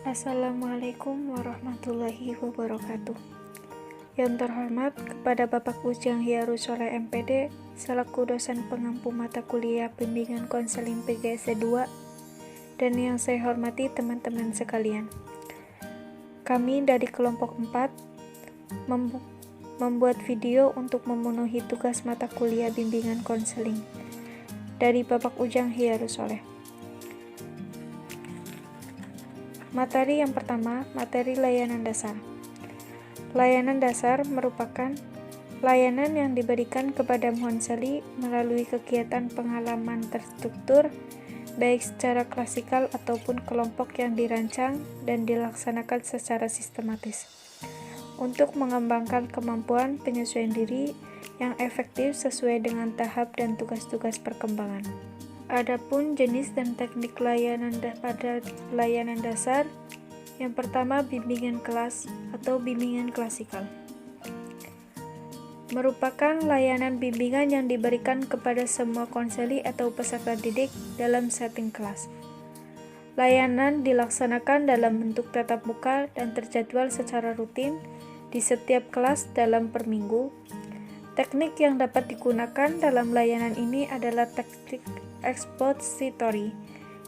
Assalamualaikum warahmatullahi wabarakatuh. Yang terhormat kepada Bapak Ujang Hiarus Soleh MPD selaku dosen pengampu mata kuliah bimbingan konseling PGSD 2, dan yang saya hormati teman-teman sekalian. Kami dari kelompok 4 membuat video untuk memenuhi tugas mata kuliah bimbingan konseling dari Bapak Ujang Hiarus Soleh. Materi yang pertama, materi layanan dasar. Layanan dasar merupakan layanan yang diberikan kepada monseli melalui kegiatan pengalaman terstruktur, baik secara klasikal ataupun kelompok yang dirancang dan dilaksanakan secara sistematis, untuk mengembangkan kemampuan penyesuaian diri yang efektif sesuai dengan tahap dan tugas-tugas perkembangan. Adapun jenis dan teknik layanan pada layanan dasar, yang pertama bimbingan kelas atau bimbingan klasikal. Merupakan layanan bimbingan yang diberikan kepada semua konseli atau peserta didik dalam setting kelas. Layanan dilaksanakan dalam bentuk tatap muka dan terjadwal secara rutin di setiap kelas dalam per minggu. Teknik yang dapat digunakan dalam layanan ini adalah teknik expository,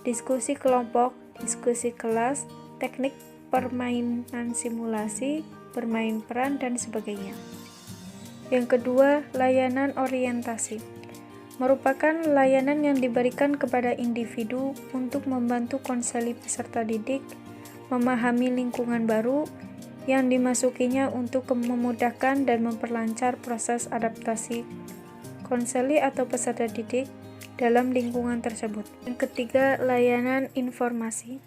diskusi kelompok, diskusi kelas, teknik permainan simulasi, bermain peran, dan sebagainya. Yang kedua, layanan orientasi. Merupakan layanan yang diberikan kepada individu untuk membantu konseli peserta didik memahami lingkungan baru yang dimasukinya untuk memudahkan dan memperlancar proses adaptasi konseli atau peserta didik dalam lingkungan tersebut. Yang ketiga, layanan informasi.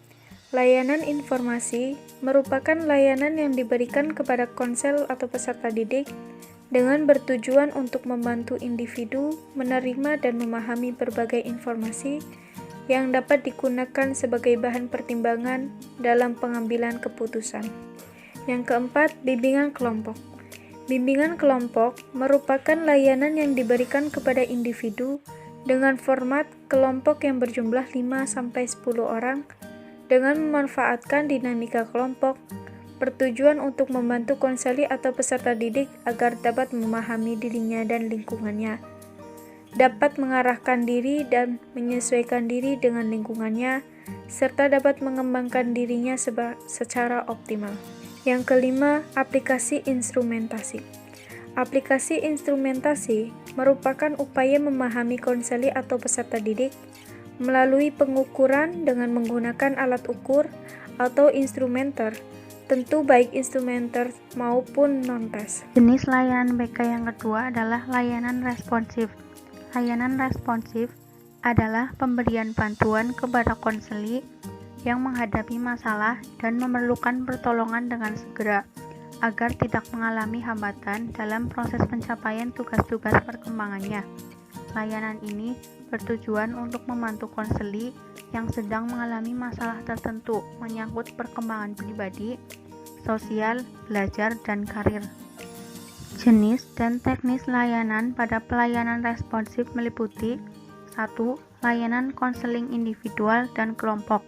Layanan informasi merupakan layanan yang diberikan kepada konsel atau peserta didik dengan bertujuan untuk membantu individu menerima dan memahami berbagai informasi yang dapat digunakan sebagai bahan pertimbangan dalam pengambilan keputusan. Yang keempat, bimbingan kelompok. Bimbingan kelompok merupakan layanan yang diberikan kepada individu dengan format kelompok yang berjumlah 5-10 orang dengan memanfaatkan dinamika kelompok, bertujuan untuk membantu konseli atau peserta didik agar dapat memahami dirinya dan lingkungannya, dapat mengarahkan diri dan menyesuaikan diri dengan lingkungannya, serta dapat mengembangkan dirinya secara optimal. Yang kelima, aplikasi instrumentasi. Aplikasi instrumentasi merupakan upaya memahami konseli atau peserta didik melalui pengukuran dengan menggunakan alat ukur atau instrumenter, tentu baik instrumenter maupun non-tes. Jenis layanan BK yang kedua adalah layanan responsif. Layanan responsif adalah pemberian bantuan kepada konseli yang menghadapi masalah dan memerlukan pertolongan dengan segera, agar tidak mengalami hambatan dalam proses pencapaian tugas-tugas perkembangannya. Layanan ini bertujuan untuk membantu konseli yang sedang mengalami masalah tertentu menyangkut perkembangan pribadi, sosial, belajar, dan karir. Jenis dan teknis layanan pada pelayanan responsif meliputi 1. Layanan konseling individual dan kelompok.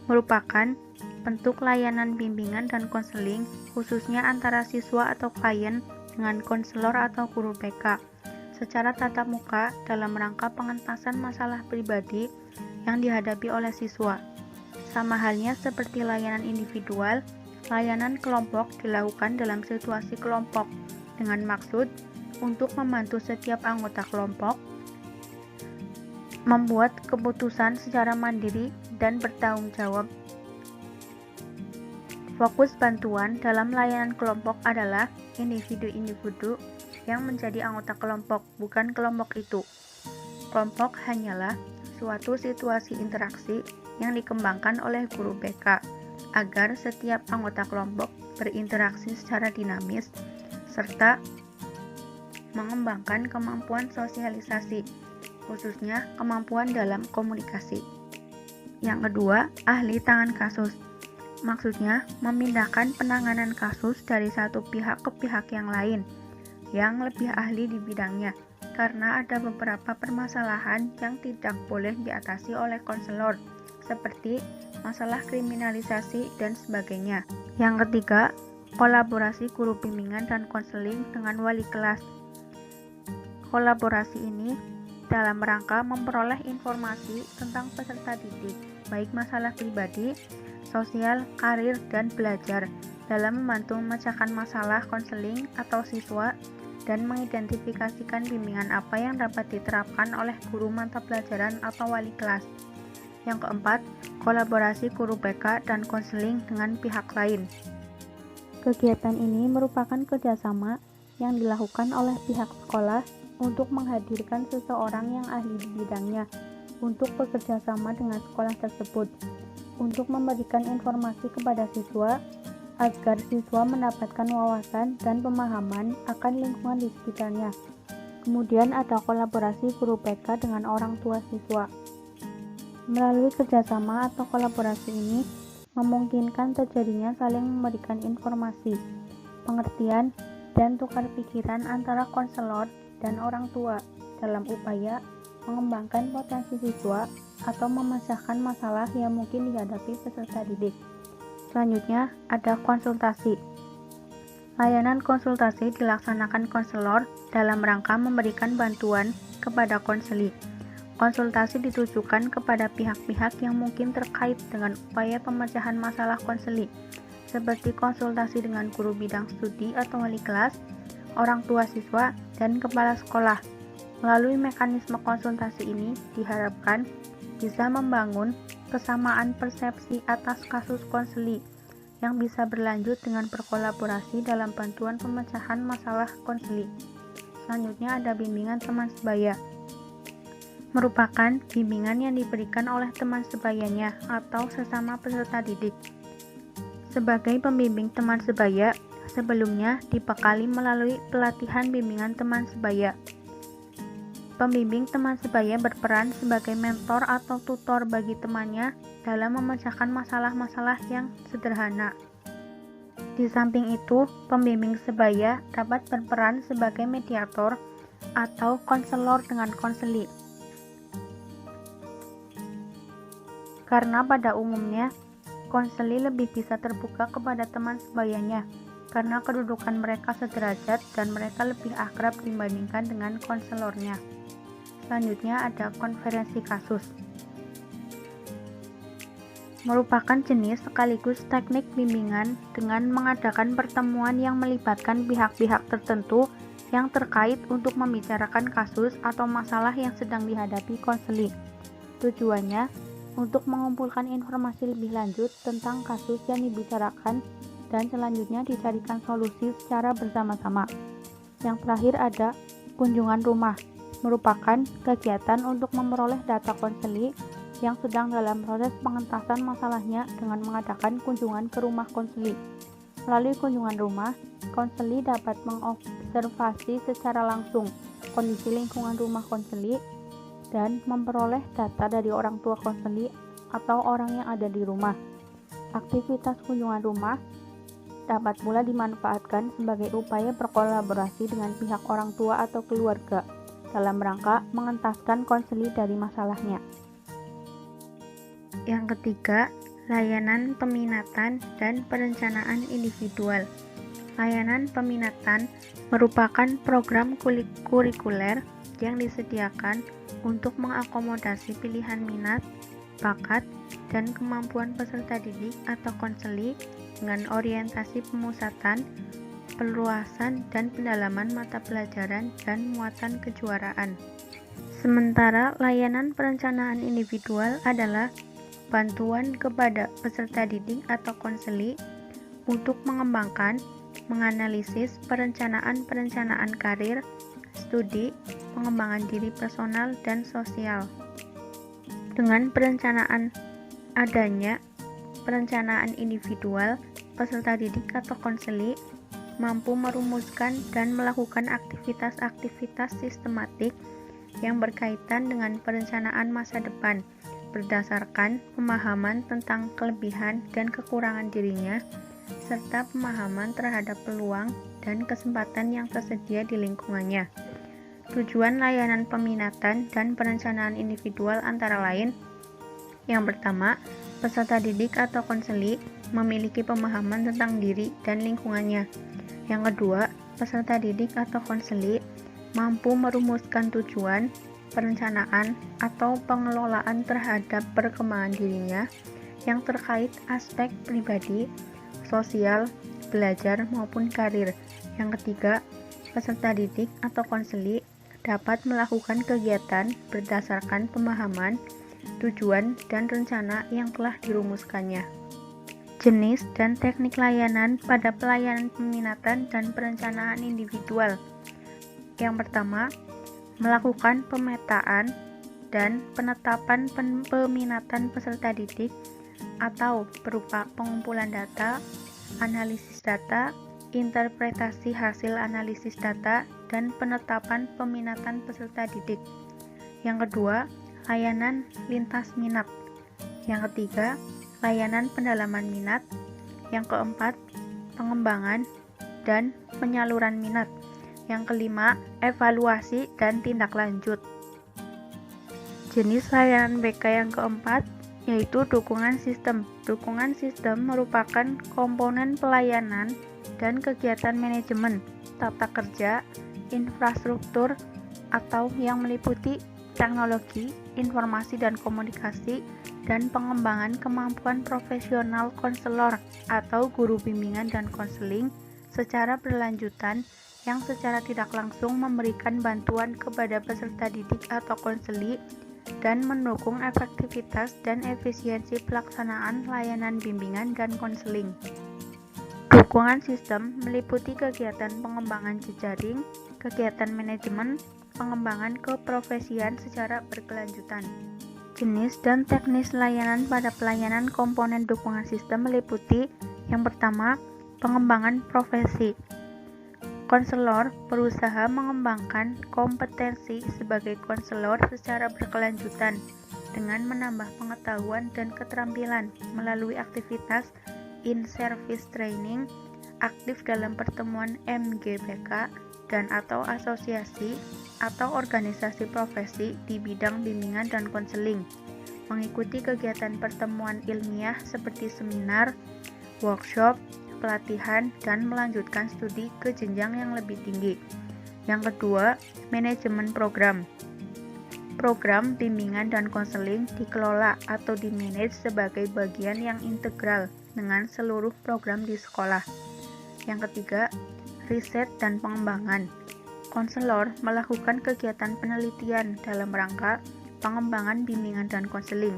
Merupakan bentuk layanan bimbingan dan konseling khususnya antara siswa atau klien dengan konselor atau guru BK secara tatap muka dalam rangka pengentasan masalah pribadi yang dihadapi oleh siswa. Sama halnya seperti layanan individual, layanan kelompok dilakukan dalam situasi kelompok dengan maksud untuk membantu setiap anggota kelompok membuat keputusan secara mandiri dan bertanggung jawab. Fokus bantuan dalam layanan kelompok adalah individu-individu yang menjadi anggota kelompok, bukan kelompok itu. Kelompok hanyalah suatu situasi interaksi yang dikembangkan oleh guru BK agar setiap anggota kelompok berinteraksi secara dinamis serta mengembangkan kemampuan sosialisasi, khususnya kemampuan dalam komunikasi. Yang kedua, ahli tangan kasus. Maksudnya, memindahkan penanganan kasus dari satu pihak ke pihak yang lain, yang lebih ahli di bidangnya, karena ada beberapa permasalahan yang tidak boleh diatasi oleh konselor, seperti masalah kriminalisasi, dan sebagainya. Yang ketiga, kolaborasi guru bimbingan dan konseling dengan wali kelas. Kolaborasi ini dalam rangka memperoleh informasi tentang peserta didik, baik masalah pribadi, sosial, karir, dan belajar, dalam membantu memecahkan masalah konseling atau siswa dan mengidentifikasikan bimbingan apa yang dapat diterapkan oleh guru mata pelajaran atau wali kelas. Yang keempat, kolaborasi guru BK dan konseling dengan pihak lain. Kegiatan ini merupakan kerjasama yang dilakukan oleh pihak sekolah untuk menghadirkan seseorang yang ahli di bidangnya untuk bekerja sama dengan sekolah tersebut untuk memberikan informasi kepada siswa agar siswa mendapatkan wawasan dan pemahaman akan lingkungan di sekitarnya. Kemudian ada kolaborasi guru BK dengan orang tua siswa. Melalui kerjasama atau kolaborasi ini memungkinkan terjadinya saling memberikan informasi, pengertian, dan tukar pikiran antara konselor dan orang tua dalam upaya mengembangkan potensi siswa atau memecahkan masalah yang mungkin dihadapi peserta didik. Selanjutnya, ada konsultasi. Layanan konsultasi dilaksanakan konselor dalam rangka memberikan bantuan kepada konseli. Konsultasi ditujukan kepada pihak-pihak yang mungkin terkait dengan upaya pemecahan masalah konseli, seperti konsultasi dengan guru bidang studi atau wali kelas, orang tua siswa, dan kepala sekolah. Melalui mekanisme konsultasi ini diharapkan bisa membangun kesamaan persepsi atas kasus konseli yang bisa berlanjut dengan berkolaborasi dalam bantuan pemecahan masalah konseli. Selanjutnya ada bimbingan teman sebaya. Merupakan bimbingan yang diberikan oleh teman sebayanya atau sesama peserta didik. Sebagai pembimbing teman sebaya, sebelumnya dibekali melalui pelatihan bimbingan teman sebaya. Pembimbing teman sebaya berperan sebagai mentor atau tutor bagi temannya dalam memecahkan masalah-masalah yang sederhana. Di samping itu, pembimbing sebaya dapat berperan sebagai mediator atau konselor dengan konseli. Karena pada umumnya, konseli lebih bisa terbuka kepada teman sebayanya karena kedudukan mereka sederajat dan mereka lebih akrab dibandingkan dengan konselornya. Selanjutnya ada konferensi kasus. Merupakan jenis sekaligus teknik bimbingan dengan mengadakan pertemuan yang melibatkan pihak-pihak tertentu yang terkait untuk membicarakan kasus atau masalah yang sedang dihadapi konseli. Tujuannya untuk mengumpulkan informasi lebih lanjut tentang kasus yang dibicarakan dan selanjutnya dicarikan solusi secara bersama-sama. Yang terakhir ada kunjungan rumah, merupakan kegiatan untuk memperoleh data konseli yang sedang dalam proses pengentasan masalahnya dengan mengadakan kunjungan ke rumah konseli. Melalui kunjungan rumah, konseli dapat mengobservasi secara langsung kondisi lingkungan rumah konseli dan memperoleh data dari orang tua konseli atau orang yang ada di rumah. Aktivitas kunjungan rumah dapat pula dimanfaatkan sebagai upaya berkolaborasi dengan pihak orang tua atau keluarga dalam rangka mengentaskan konseli dari masalahnya. Yang ketiga, layanan peminatan dan perencanaan individual. Layanan peminatan merupakan program kurikuler yang disediakan untuk mengakomodasi pilihan minat, bakat, dan kemampuan peserta didik atau konseli dengan orientasi pemusatan, perluasan, dan pendalaman mata pelajaran dan muatan kejuaraan. Sementara layanan perencanaan individual adalah bantuan kepada peserta didik atau konseli untuk mengembangkan, menganalisis perencanaan karir, studi, pengembangan diri personal dan sosial. Dengan adanya perencanaan individual, peserta didik atau konseli mampu merumuskan dan melakukan aktivitas-aktivitas sistematik yang berkaitan dengan perencanaan masa depan berdasarkan pemahaman tentang kelebihan dan kekurangan dirinya serta pemahaman terhadap peluang dan kesempatan yang tersedia di lingkungannya. Tujuan layanan peminatan dan perencanaan individual antara lain: yang pertama, Peserta didik atau konseli memiliki pemahaman tentang diri dan lingkungannya. Yang kedua, peserta didik atau konseli mampu merumuskan tujuan, perencanaan, atau pengelolaan terhadap perkembangan dirinya yang terkait aspek pribadi, sosial, belajar, maupun karir. Yang ketiga, peserta didik atau konseli dapat melakukan kegiatan berdasarkan pemahaman, tujuan, dan rencana yang telah dirumuskannya. Jenis dan teknik layanan pada pelayanan peminatan dan perencanaan individual. Yang pertama, melakukan pemetaan dan penetapan peminatan peserta didik atau berupa pengumpulan data, analisis data, interpretasi hasil analisis data, dan penetapan peminatan peserta didik. Yang kedua, layanan lintas minat. Yang ketiga, layanan pendalaman minat. Yang keempat, pengembangan dan penyaluran minat. Yang kelima, evaluasi dan tindak lanjut. Jenis layanan BK yang keempat yaitu dukungan sistem. Dukungan sistem merupakan komponen pelayanan dan kegiatan manajemen, tata kerja, infrastruktur, atau yang meliputi teknologi, informasi dan komunikasi, dan pengembangan kemampuan profesional konselor atau guru bimbingan dan konseling secara berlanjutan yang secara tidak langsung memberikan bantuan kepada peserta didik atau konseli dan mendukung efektivitas dan efisiensi pelaksanaan layanan bimbingan dan konseling. Dukungan sistem meliputi kegiatan pengembangan jejaring, kegiatan manajemen, pengembangan keprofesian secara berkelanjutan. Jenis dan teknis layanan pada pelayanan komponen dukungan sistem meliputi yang pertama, pengembangan profesi. Konselor berusaha mengembangkan kompetensi sebagai konselor secara berkelanjutan dengan menambah pengetahuan dan keterampilan melalui aktivitas in-service training, aktif dalam pertemuan MGPK, dan atau asosiasi atau organisasi profesi di bidang bimbingan dan konseling, mengikuti kegiatan pertemuan ilmiah seperti seminar, workshop, pelatihan, dan melanjutkan studi ke jenjang yang lebih tinggi. Yang kedua, manajemen program. Program bimbingan dan konseling dikelola atau dimanage sebagai bagian yang integral dengan seluruh program di sekolah. Yang ketiga, riset dan pengembangan. Konselor melakukan kegiatan penelitian dalam rangka pengembangan bimbingan dan konseling.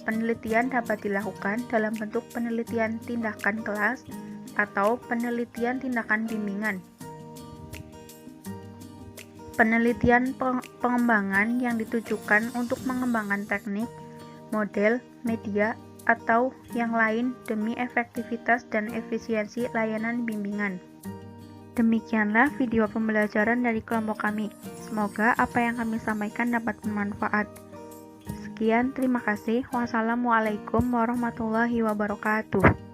Penelitian dapat dilakukan dalam bentuk penelitian tindakan kelas atau penelitian tindakan bimbingan. Penelitian pengembangan yang ditujukan untuk mengembangkan teknik, model, media, atau yang lain demi efektivitas dan efisiensi layanan bimbingan. Demikianlah video pembelajaran dari kelompok kami. Semoga apa yang kami sampaikan dapat bermanfaat. Sekian, terima kasih. Wassalamualaikum warahmatullahi wabarakatuh.